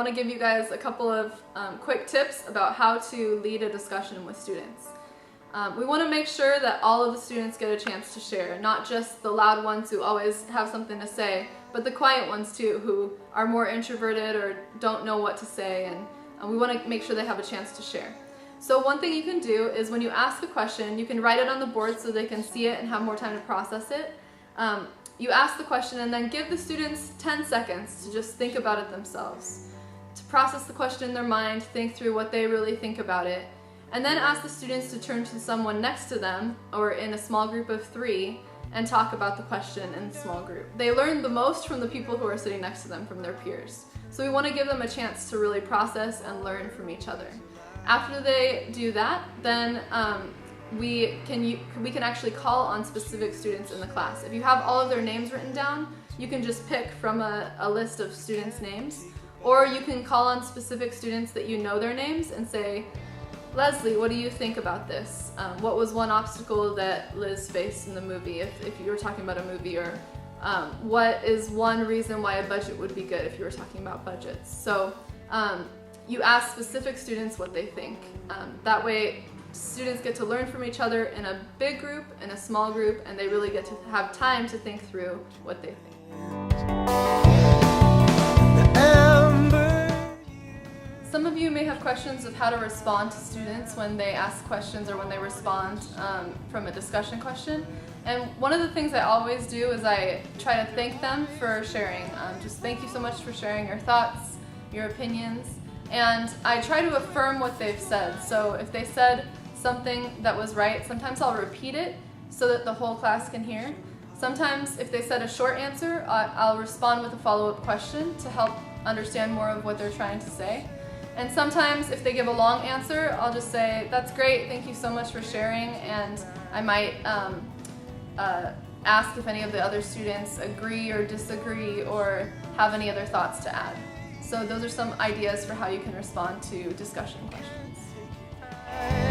want to give you guys a couple of quick tips about how to lead a discussion with students. We want to make sure that all of the students get a chance to share, not just the loud ones who always have something to say, but the quiet ones too, who are more introverted or don't know what to say, and we want to make sure they have a chance to share. So one thing you can do is when you ask a question, you can write it on the board so they can see it and have more time to process it. You ask the question and then give the students 10 seconds to just think about it themselves, to process the question in their mind, think through what they really think about it, and then ask the students to turn to someone next to them or in a small group of 3 and talk about the question in a small group. They learn the most from the people who are sitting next to them, from their peers. So we want to give them a chance to really process and learn from each other. After they do that, then we can actually call on specific students in the class. If you have all of their names written down, you can just pick from a list of students' names, or you can call on specific students that you know their names and say, Leslie, what do you think about this? What was one obstacle that Liz faced in the movie, if you were talking about a movie, or what is one reason why a budget would be good if you were talking about budgets? So you ask specific students what they think. That way students get to learn from each other in a big group, in a small group, and they really get to have time to think through what they think. Some of you may have questions of how to respond to students when they ask questions or when they respond from a discussion question. And one of the things I always do is I try to thank them for sharing. Just thank you so much for sharing your thoughts, your opinions, and I try to affirm what they've said. So if they said something that was right, sometimes I'll repeat it so that the whole class can hear. Sometimes if they said a short answer, I'll respond with a follow-up question to help understand more of what they're trying to say. And sometimes if they give a long answer, I'll just say, that's great, thank you so much for sharing, and I might ask if any of the other students agree or disagree or have any other thoughts to add. So those are some ideas for how you can respond to discussion questions.